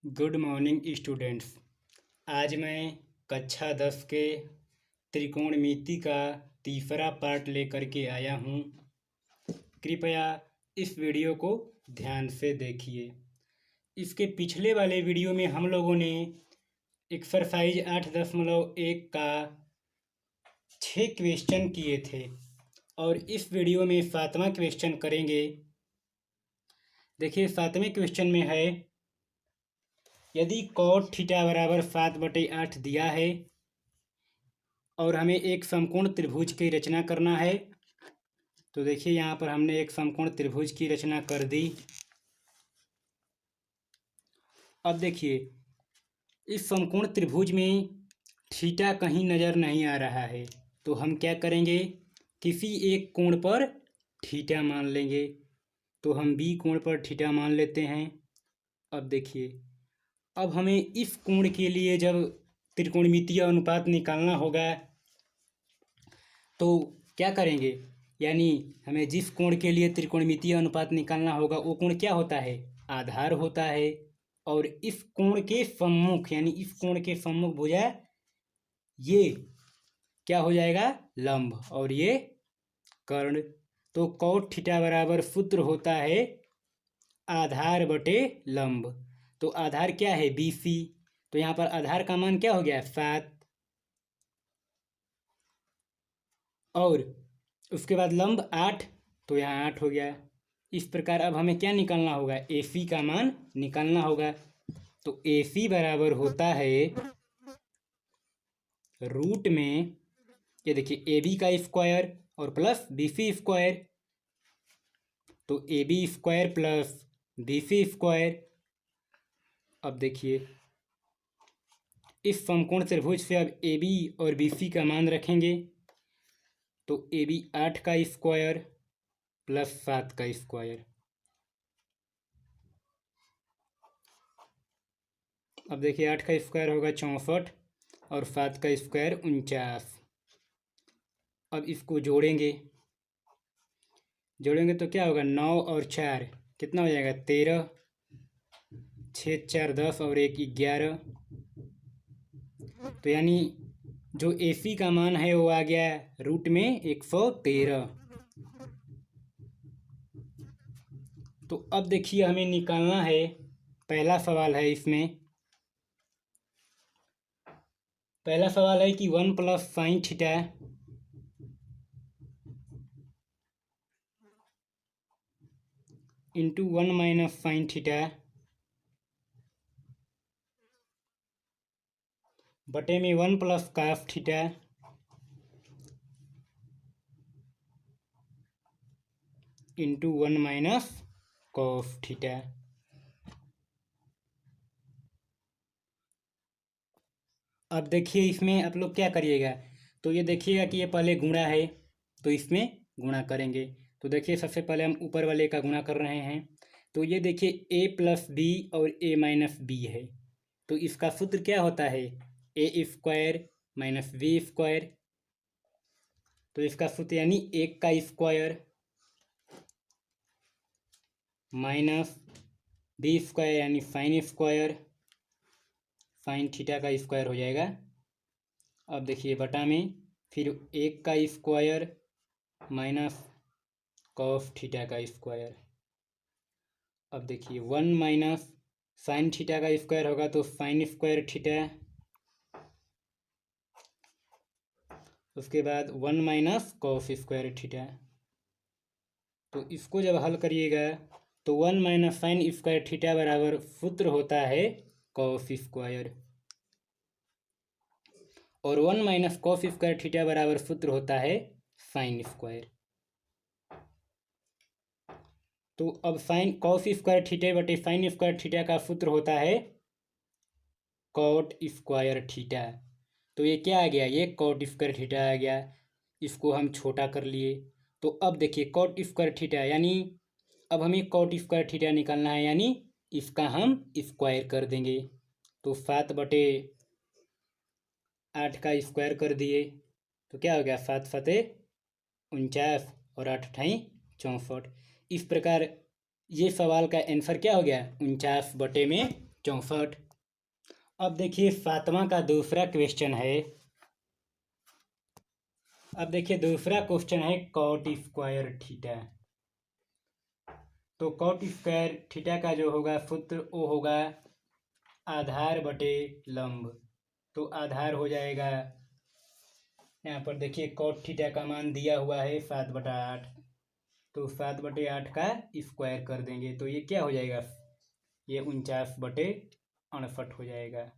Good morning students. आज मैं कक्षा 10 के त्रिकोणमिति का तीसरा पार्ट लेकर के आया हूँ। कृपया इस वीडियो को ध्यान से देखिए। इसके पिछले वाले वीडियो में हम लोगों ने एक्सरसाइज 8.1 का 6 क्वेश्चन किए थे और इस वीडियो में 7वां क्वेश्चन करेंगे। देखिए 7वें क्वेश्चन में है, यदि cot थीटा बराबर 7/8 दिया है और हमें एक समकोण त्रिभुज की रचना करना है, तो देखिए यहाँ पर हमने एक समकोण त्रिभुज की रचना कर दी। अब देखिए इस समकोण त्रिभुज में थीटा कहीं नज़र नहीं आ रहा है, तो हम क्या करेंगे, किसी एक कोण पर थीटा मान लेंगे। तो हम बी कोण पर थीटा मान लेते हैं। अब देखिए, अब हमें इस कोण के लिए जब त्रिकोणमितीय अनुपात निकालना होगा तो क्या करेंगे, यानी हमें जिस कोण के लिए त्रिकोणमितीय अनुपात निकालना होगा वो कोण क्या होता है, आधार होता है। और इस कोण के सम्मुख, यानी इस कोण के सम्मुख भुजा ये क्या हो जाएगा, लंब, और ये कर्ण। तो cot थीटा बराबर सूत्र होता है आधार बटे लंब। तो आधार क्या है, BC। तो यहाँ पर आधार का मान क्या हो गया, 7, और उसके बाद लंब 8, तो यहाँ 8 हो गया। इस प्रकार अब हमें क्या निकालना होगा, AC का मान निकालना होगा। तो AC बराबर होता है रूट में, ये देखिए AB का स्क्वायर और प्लस BC स्क्वायर। तो AB square plus BC square. अब देखिए इस समकोण त्रिभुज से अब AB और BC का मान रखेंगे। तो AB 8 का स्क्वायर प्लस 7 का स्क्वायर। अब देखिए 8 का स्क्वायर होगा 64 और 7 का स्क्वायर 49। अब इसको जोड़ेंगे तो क्या होगा, 9 और 4 कितना हो जाएगा, 13, 6 4 10 और 1 11। तो यानी जो AC का मान है वो आ गया रूट में 113। तो अब देखिए हमें निकालना है, पहला सवाल है इसमें, पहला सवाल है कि 1 + sin theta into 1 - sin theta बटे में 1 + cos theta into 1 - cos theta. अब देखिए इसमें आप लोग क्या करिएगा, तो ये देखिएगा कि ये पहले गुणा है तो इसमें गुणा करेंगे। तो देखिए सबसे पहले हम ऊपर वाले का गुणा कर रहे हैं। तो ये देखिए A + B और A - B है, तो इसका सूत्र क्या होता है, A² - B²। तो इसका सूत्र यानी 1 का स्क्वायर माइनस B² यानी sin स्क्वायर, sin थीटा का स्क्वायर हो जाएगा। अब देखिए बटा में फिर 1 का स्क्वायर माइनस cos थीटा का स्क्वायर। अब देखिए 1 - sin थीटा का स्क्वायर होगा तो sin स्क्वायर थीटा, उसके बाद 1 - cos स्क्वायर थीटा। तो इसको जब हल करिएगा तो 1 - sin स्क्वायर थीटा बराबर सूत्र होता है cos स्क्वायर, और 1 - cos स्क्वायर थीटा बराबर सूत्र होता है sin स्क्वायर। तो अब sin cos स्क्वायर थीटा बटे sin स्क्वायर थीटा का सूत्र होता है cot स्क्वायर थीटा। तो ये क्या आ गया, ये cot स्क्वायर थीटा आ गया, इसको हम छोटा कर लिए। तो अब देखिए cot स्क्वायर थीटा, यानी अब हमें cot स्क्वायर थीटा निकालना है, यानी इसका हम स्क्वायर कर देंगे। तो 7/8 का स्क्वायर कर दिए तो क्या हो गया, 7 × 7 = 49 और 8 × 8 = 64। इस प्रकार ये सवाल का आंसर क्या हो गया, 49/49। 64। अब देखिए 7वां का दूसरा क्वेश्चन है। अब देखिए दूसरा क्वेश्चन है कॉट स्क्वायर थीटा। तो कॉट स्क्वायर थीटा का जो होगा सूत्र वो होगा आधार बटे लंब। तो आधार हो जाएगा, यहाँ पर देखिए कॉट थीटा का मान दिया हुआ है 7/8। तो 7/8 का स्क्वायर कर देंगे तो ये क्या हो जाएगा, ये 49/68 हो जाएगा।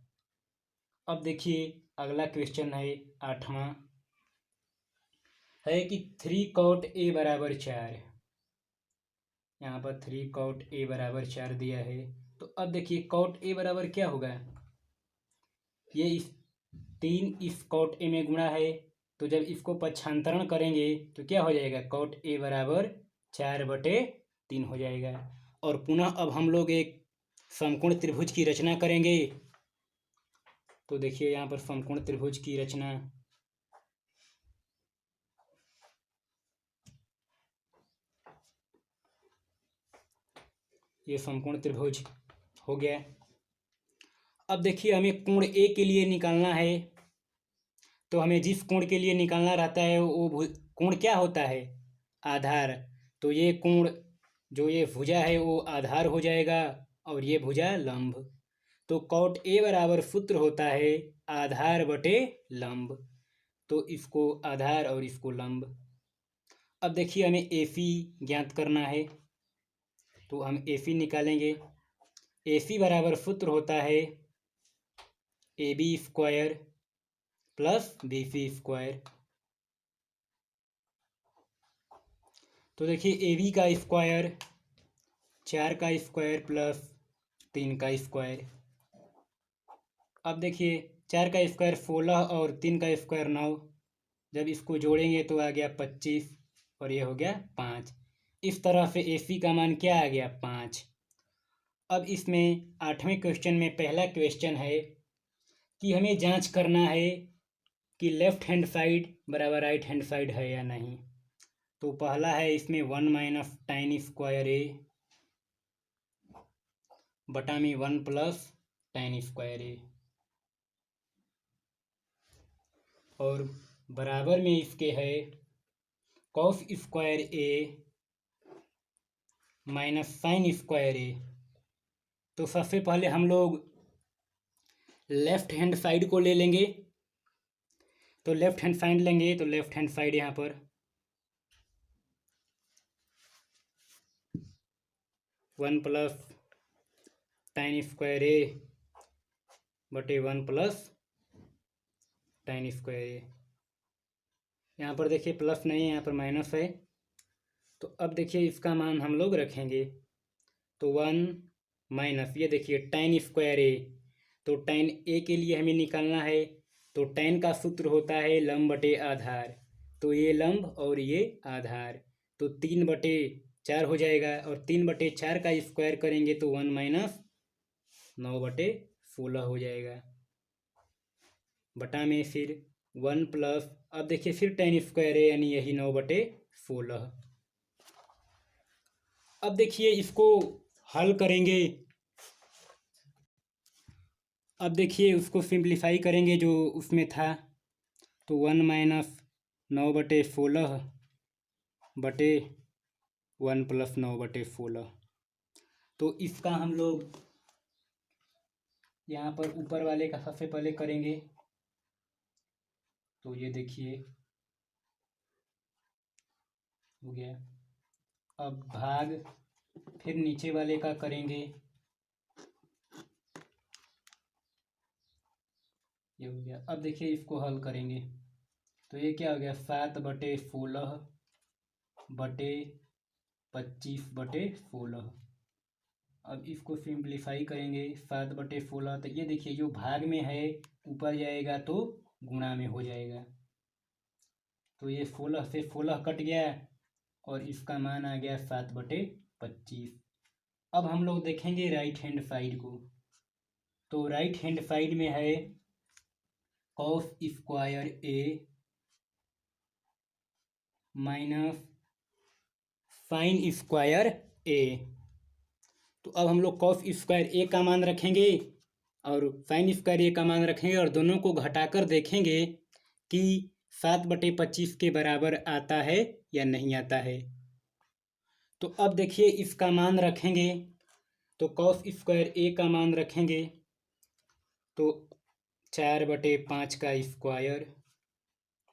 अब देखिए अगला क्वेश्चन है 8वां, है कि 3 cot A = 4। यहाँ पर 3 cot A = 4 दिया है। तो अब देखिए cot A बराबर क्या होगा, ये इस 3 इस cot A में गुणा है, तो जब इसको पक्षांतरण करेंगे तो क्या हो जाएगा, cot A = 4/3 हो जाएगा। और पुनः अब हम लोग एक समकोण त्रिभुज की रचना करेंगे। तो देखिए यहाँ पर समकोण त्रिभुज की रचना, ये समकोण त्रिभुज हो गया। अब देखिए हमें कोण ए के लिए निकालना है। तो हमें जिस कोण के लिए निकालना रहता है वो कोण क्या होता है, आधार। तो ये कोण जो ये भुजा है वो आधार हो जाएगा और ये भुजा लंब। तो कॉट ए बराबर सूत्र होता है आधार बटे लंब। तो इसको आधार और इसको लंब। अब देखिए हमें AC ज्ञात करना है, तो हम AC निकालेंगे। AC बराबर सूत्र होता है AB² + BC²। तो देखिए AB का स्क्वायर 4 का स्क्वायर प्लस 3 का स्क्वायर। अब देखिए 4 का स्क्वायर 16 और 3 का स्क्वायर 9। जब इसको जोड़ेंगे तो आ गया 25 और ये हो गया 5। इस तरह से AC का मान क्या आ गया, 5। अब इसमें 8वें क्वेश्चन में पहला क्वेश्चन है कि हमें जांच करना है कि लेफ्ट हैंड साइड बराबर राइट हैंड साइड है या नहीं। तो पहला है इसमें 1 - tan² A बटा में 1 + tan² A, और बराबर में इसके है cos² A - sin² A। तो सबसे पहले हम लोग लेफ्ट हैंड साइड को ले लेंगे। तो लेफ्ट हैंड साइड लेंगे, तो लेफ्ट हैंड साइड यहाँ पर 1 + tan² A बटे 1 + tan² A। यहाँ पर देखिए प्लस नहीं है, यहाँ पर माइनस है। तो अब देखिए इसका मान हम लोग रखेंगे। तो 1 - ये देखिए tan² A। तो tan A के लिए हमें निकालना है। तो tan का सूत्र होता है लंब बटे आधार। तो ये लंब और ये आधार, तो 3/4 हो जाएगा। और 3/4 का स्क्वायर करेंगे तो 1 - 9/16 हो जाएगा। बटा में फिर 1 + अब देखिए फिर tan² A यानी यही 9/16। अब देखिए इसको हल करेंगे। अब देखिए उसको सिंप्लीफाई करेंगे जो उसमें था। तो 1 - 9/16 बटे 1 + 9/16। तो इसका हम लोग यहाँ पर ऊपर वाले का सबसे पहले करेंगे। तो ये देखिए हो गया। अब भाग फिर नीचे वाले का करेंगे। ये हो गया। अब देखिए इसको हल करेंगे तो ये क्या हो गया, 7/16 बटे 25/16। अब इसको सिंप्लीफाई करेंगे 7/16। तो ये देखिए जो भाग में है ऊपर जाएगा तो गुणा में हो जाएगा। तो ये 16 से 16 कट गया और इसका मान आ गया 7/25। अब हम लोग देखेंगे राइट हैंड साइड को। तो राइट हैंड साइड में है cos² A - sin² A। तो अब हम लोग कॉस स्क्वायर ए का मान रखेंगे और साइन स्क्वायर ए का मान रखेंगे और दोनों को घटाकर देखेंगे कि 7/25 के बराबर आता है या नहीं आता है। तो अब देखिए इसका मान रखेंगे तो कॉस स्क्वायर ए का मान रखेंगे तो 4/5 का स्क्वायर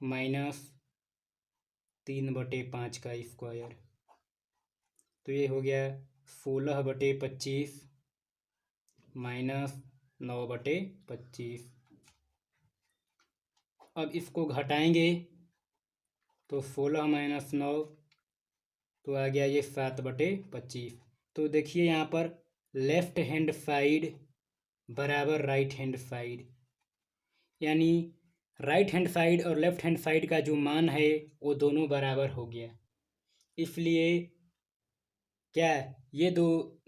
माइनस 3/5 का स्क्वायर, तो ये हो गया 16/25 माइनस 9/25। अब इसको घटाएंगे तो 16 माइनस 9 तो आ गया ये 7/25। तो देखिए यहाँ पर लेफ्ट हैंड साइड बराबर राइट हैंड साइड, यानी राइट हैंड साइड और लेफ्ट हैंड साइड का जो मान है वो दोनों बराबर हो गया। इसलिए क्या ये दो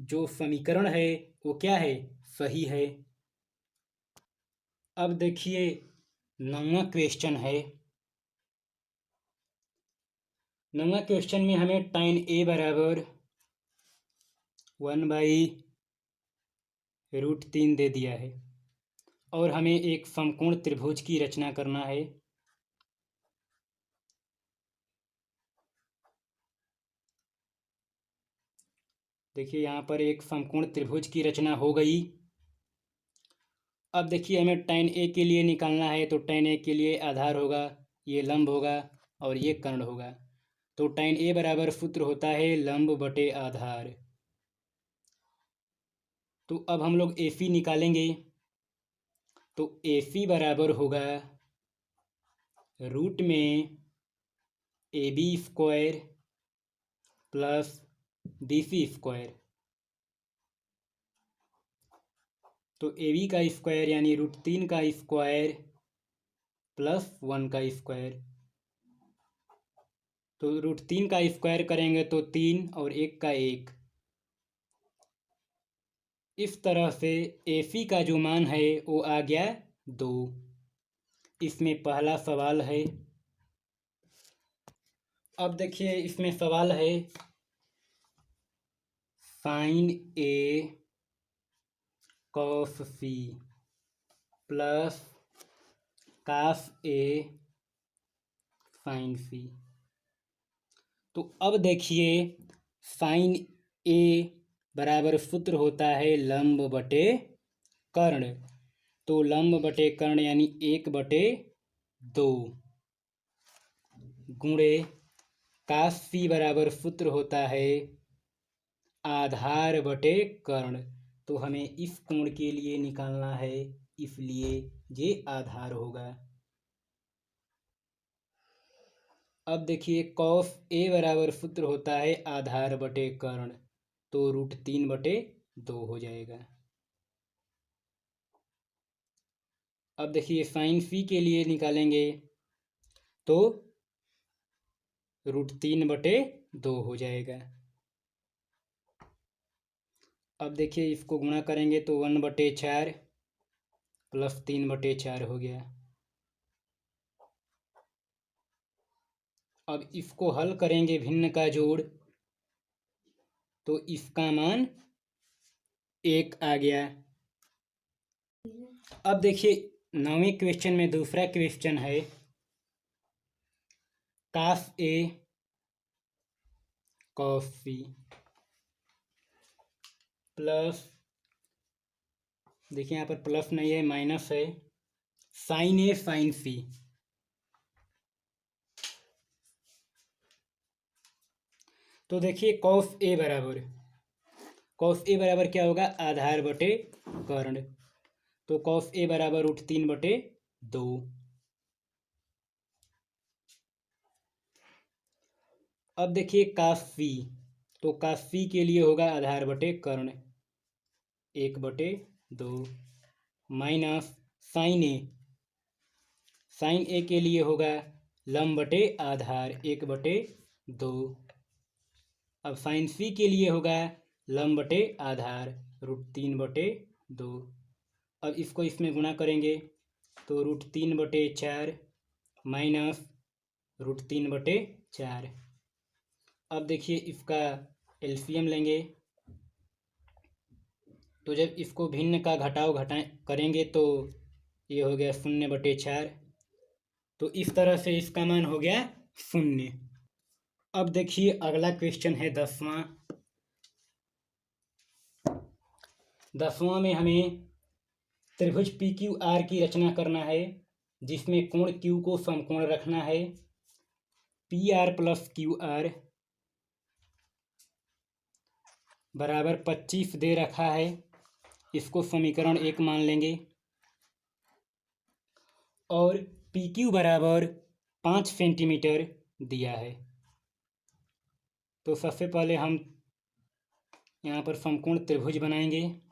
जो समीकरण है वो क्या है, सही है। अब देखिए 9वां क्वेश्चन है। 9वां क्वेश्चन में हमें tan a बराबर 1/√3 दे दिया है और हमें एक समकोण त्रिभुज की रचना करना है। देखिए यहाँ पर एक समकोण त्रिभुज की रचना हो गई। अब देखिए हमें tan a के लिए निकालना है, तो tan a के लिए आधार होगा, ये लंब होगा और ये कर्ण होगा। तो tan a बराबर सूत्र होता है लंब बटे आधार। तो अब हम लोग AC निकालेंगे तो AC बराबर होगा रूट में AB square plus BC square. तो AB का स्क्वायर यानी √3 का स्क्वायर प्लस 1 का स्क्वायर। तो √3 का स्क्वायर करेंगे तो 3 और 1 का 1। इस तरह से AC का जो मान है वो आ गया 2। इसमें पहला सवाल है। अब देखिए इसमें सवाल है sin A cos C plus cos A sin C। तो अब देखिए sin A बराबर सूत्र होता है लंब बटे कर्ण। तो लंब बटे कर्ण यानी 1/2 गुणे cos C बराबर सूत्र होता है आधार बटे कर्ण। तो हमें इस कोण के लिए निकालना है, इसलिए ये आधार होगा। अब देखिए cos A बराबर सूत्र होता है आधार बटे कर्ण, तो √3/2 हो जाएगा। अब देखिए sin C के लिए निकालेंगे तो √3/2 हो जाएगा। अब देखिए इसको गुणा करेंगे तो 1/4 प्लस 3/4 हो गया। अब इसको हल करेंगे भिन्न का जोड़, तो इसका मान 1 आ गया। अब देखिए 9वें क्वेश्चन में दूसरा क्वेश्चन है cos A cos C plus, देखिए यहाँ पर प्लस नहीं है माइनस है, sin A sin C। तो देखिए cos A बराबर क्या होगा, आधार बटे कर्ण। तो cos A बराबर √3/2। अब देखिए cos C, तो cos C के लिए होगा आधार बटे कर्ण 1/2 माइनस sin A के लिए होगा लंब बटे आधार 1/2। अब sin C के लिए होगा लंब बटे आधार √3/2। अब इसको इसमें गुणा करेंगे तो √3/4 माइनस √3/4। अब देखिए इसका एलसीएम लेंगे तो जब इसको भिन्न का घटाव घटा करेंगे तो ये हो गया 0/4। तो इस तरह से इसका मान हो गया 0। अब देखिए अगला क्वेश्चन है 10वां। 10वां में हमें त्रिभुज पी क्यू आर की रचना करना है, जिसमें कोण क्यू को समकोण रखना है। P R plus Q R बराबर 25 दे रखा है। इसको समीकरण 1 मान लेंगे। और पी क्यू बराबर 5 सेंटीमीटर दिया है। तो सबसे पहले हम यहाँ पर समकोण त्रिभुज बनाएंगे।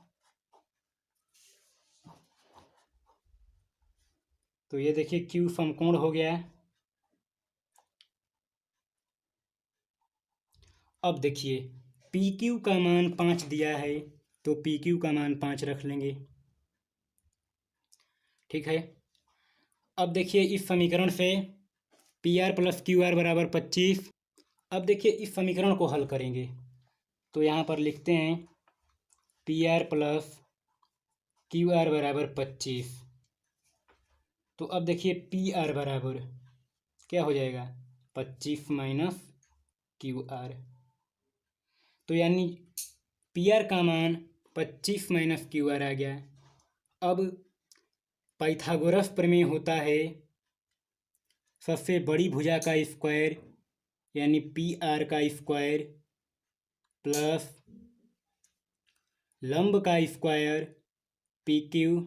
तो ये देखिए क्यू समकोण हो गया। अब देखिए पी क्यू का मान 5 दिया है, तो पी क्यू का मान 5 रख लेंगे। ठीक है। अब देखिए इस समीकरण से P R plus Q R बराबर 25। अब देखिए इस समीकरण को हल करेंगे तो यहाँ पर लिखते हैं P R plus Q R बराबर 25। तो अब देखिए पी आर बराबर क्या हो जाएगा, 25 माइनस क्यू आर। तो यानी पी आर का मान 25 माइनस क्यू आर आ गया। अब पाइथागोरस प्रमेय होता है सबसे बड़ी भुजा का स्क्वायर यानी पी आर का स्क्वायर प्लस लंब का square P Q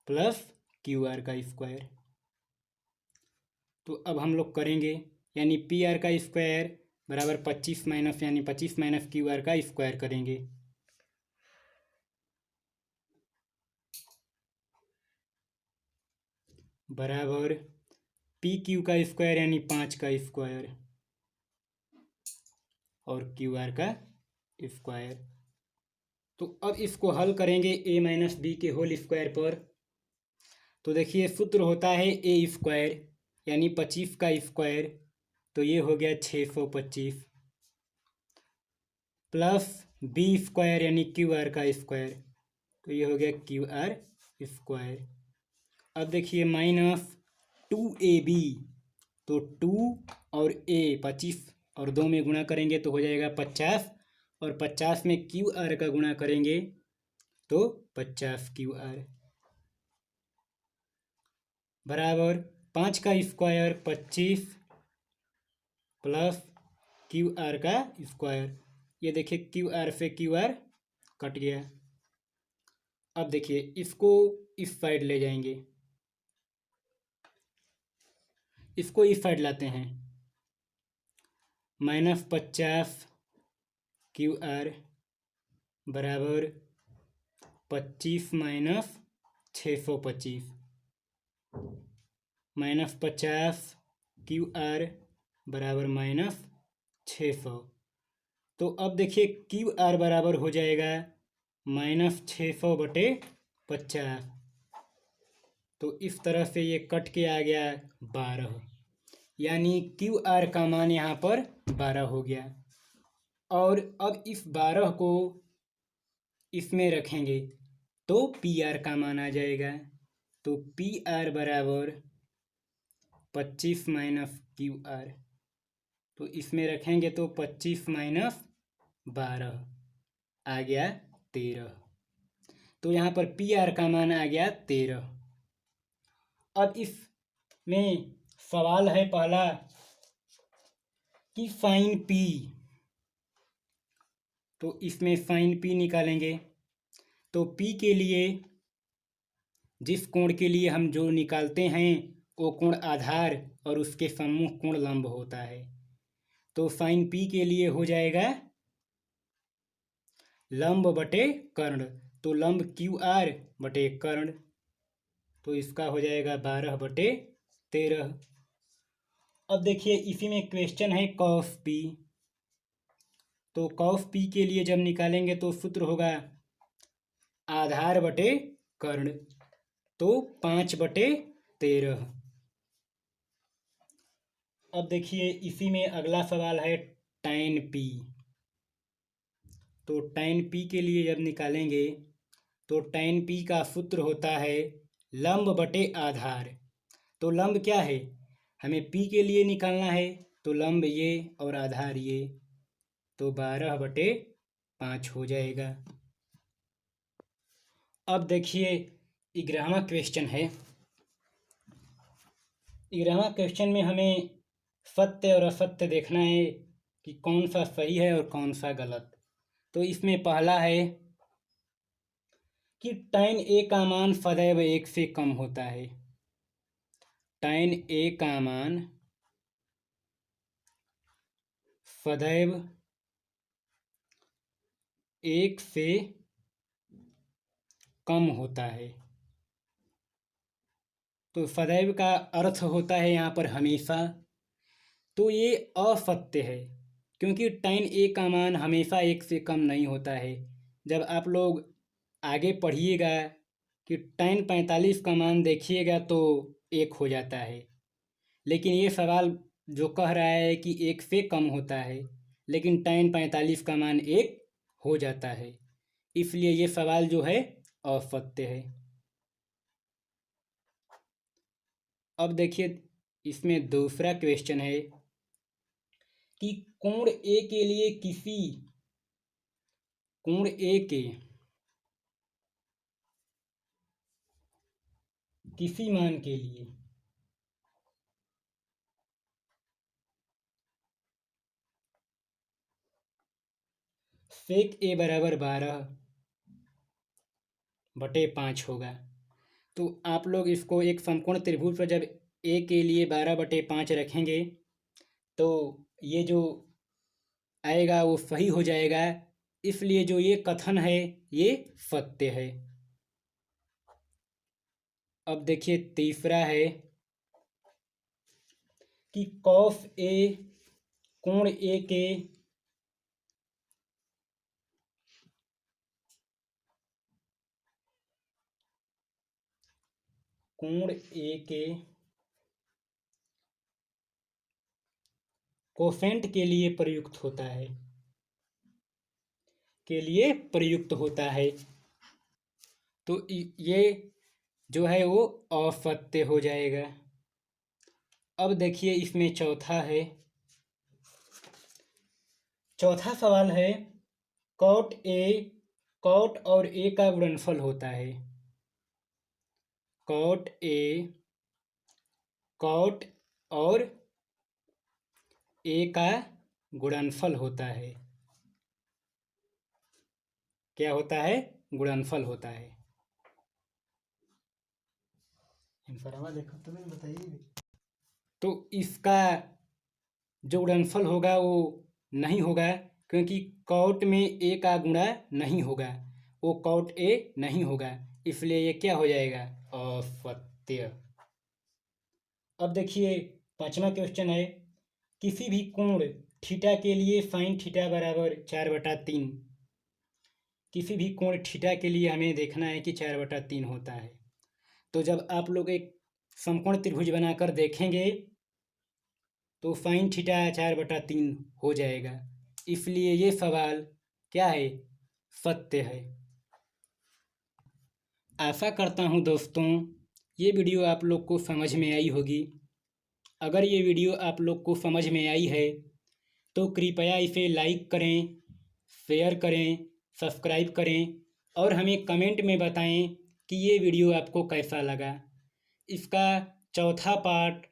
plus Q R का स्क्वायर। तो अब हम लोग करेंगे यानी पी आर का स्क्वायर बराबर 25 माइनस यानी 25 माइनस क्यू आर का स्क्वायर करेंगे। बराबर पी क्यू का स्क्वायर यानी 5 का स्क्वायर और क्यू आर का स्क्वायर। तो अब इसको हल करेंगे ए माइनस बी के होल स्क्वायर पर। तो देखिए सूत्र होता है ए स्क्वायर यानी 25 का स्क्वायर, तो ये हो गया 625 प्लस बी स्क्वायर यानी क्यू आर का स्क्वायर, तो ये हो गया क्यू आर स्क्वायर। अब देखिए माइनस 2ab, तो 2 और a 25 और 2 में गुणा करेंगे तो हो जाएगा 50 और 50 में क्यू आर का गुणा करेंगे तो 50 क्यू आर बराबर 5 का स्क्वायर 25 प्लस क्यू आर का स्क्वायर। ये देखिए क्यू आर से क्यू आर कट गया। अब देखिए इसको इस साइड ले जाएंगे, इसको इस साइड लाते हैं। -50 क्यू आर बराबर 25 माइनस 625 -50 क्यू आर बराबर -600। तो अब देखिए क्यू आर बराबर हो जाएगा -600/50। तो इस तरह से ये कट के आ गया 12, यानी क्यू आर का मान यहाँ पर 12 हो गया। और अब इस 12 को इसमें रखेंगे तो पी आर का मान आ जाएगा। तो पी आर बराबर 25 माइनस क्यू आर, तो इसमें रखेंगे तो 25 माइनस 12 आ गया 13। तो यहाँ पर पी आर का मान आ गया 13। अब इसमें सवाल है पहला कि साइन पी, तो इसमें साइन पी निकालेंगे। तो पी के लिए जिस कोण के लिए हम जो निकालते हैं वो कोण आधार और उसके सम्मुख कोण लंब होता है। तो साइन पी के लिए हो जाएगा लंब बटे कर्ण, तो लंब क्यू आर बटे कर्ण, तो इसका हो जाएगा 12/13। अब देखिए इसी में क्वेश्चन है कॉस पी। तो कॉस पी के लिए जब निकालेंगे तो सूत्र होगा आधार बटे कर्ण, तो 5/13। अब देखिए इसी में अगला सवाल है टैन पी। तो tan p के लिए जब निकालेंगे तो tan p का सूत्र होता है लंब बटे आधार। तो लंब क्या है, हमें p के लिए निकालना है, तो लंब ये और आधार ये, तो 12/5 हो जाएगा। अब देखिए 11वां क्वेश्चन है। 11वां क्वेश्चन में हमें सत्य और असत्य देखना है कि कौन सा सही है और कौन सा गलत। तो इसमें पहला है कि tan a का मान सदैव 1 से कम होता है। tan a का मान सदैव 1 से कम होता है। तो सदैव का अर्थ होता है यहाँ पर हमेशा। तो ये असत्य है, क्योंकि tan a का मान हमेशा 1 से कम नहीं होता है। जब आप लोग आगे पढ़िएगा कि tan 45 का मान देखिएगा तो 1 हो जाता है, लेकिन ये सवाल जो कह रहा है कि 1 से कम होता है, लेकिन tan 45 का मान 1 हो जाता है, इसलिए ये सवाल जो है असत्य है। अब देखिए इसमें दूसरा क्वेश्चन है कि कोण ए के लिए कोण ए के किसी मान के लिए sec a बराबर 12/5 होगा। तो आप लोग इसको एक समकोण त्रिभुज पर जब a के लिए 12/5 रखेंगे तो ये जो आएगा वो सही हो जाएगा, इसलिए जो ये कथन है ये सत्य है। अब देखिए तीसरा है कि cos a कोण a के कोसेंट के लिए प्रयुक्त होता है। तो ये जो है वो असत्य हो जाएगा। अब देखिए इसमें चौथा सवाल है cot और a का गुणनफल होता है। cot और a का गुणनफल होता है। क्या होता है, गुणनफल होता है। देखो तुम्हें बताइए। तो इसका जो गुणनफल होगा वो नहीं होगा, क्योंकि cot में a का गुणा नहीं होगा, वो cot a नहीं होगा, इसलिए ये क्या हो जाएगा, असत्य। अब देखिए 5वां क्वेश्चन है किसी भी कोण थीटा के लिए sin थीटा बराबर 4/3। किसी भी कोण थीटा के लिए हमें देखना है कि 4/3 होता है। तो जब आप लोग एक समकोण त्रिभुज बनाकर देखेंगे तो sin थीटा 4/3 हो जाएगा, इसलिए ये सवाल क्या है, सत्य है। आशा करता हूँ दोस्तों ये वीडियो आप लोग को समझ में आई होगी। अगर ये वीडियो आप लोग को समझ में आई है तो कृपया इसे लाइक करें, शेयर करें, सब्सक्राइब करें और हमें कमेंट में बताएं कि ये वीडियो आपको कैसा लगा। इसका चौथा पार्ट,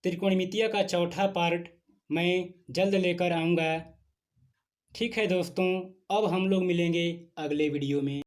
त्रिकोणमितीय का चौथा पार्ट मैं जल्द लेकर आऊँगा। ठीक है दोस्तों, अब हम लोग मिलेंगे अगले वीडियो में।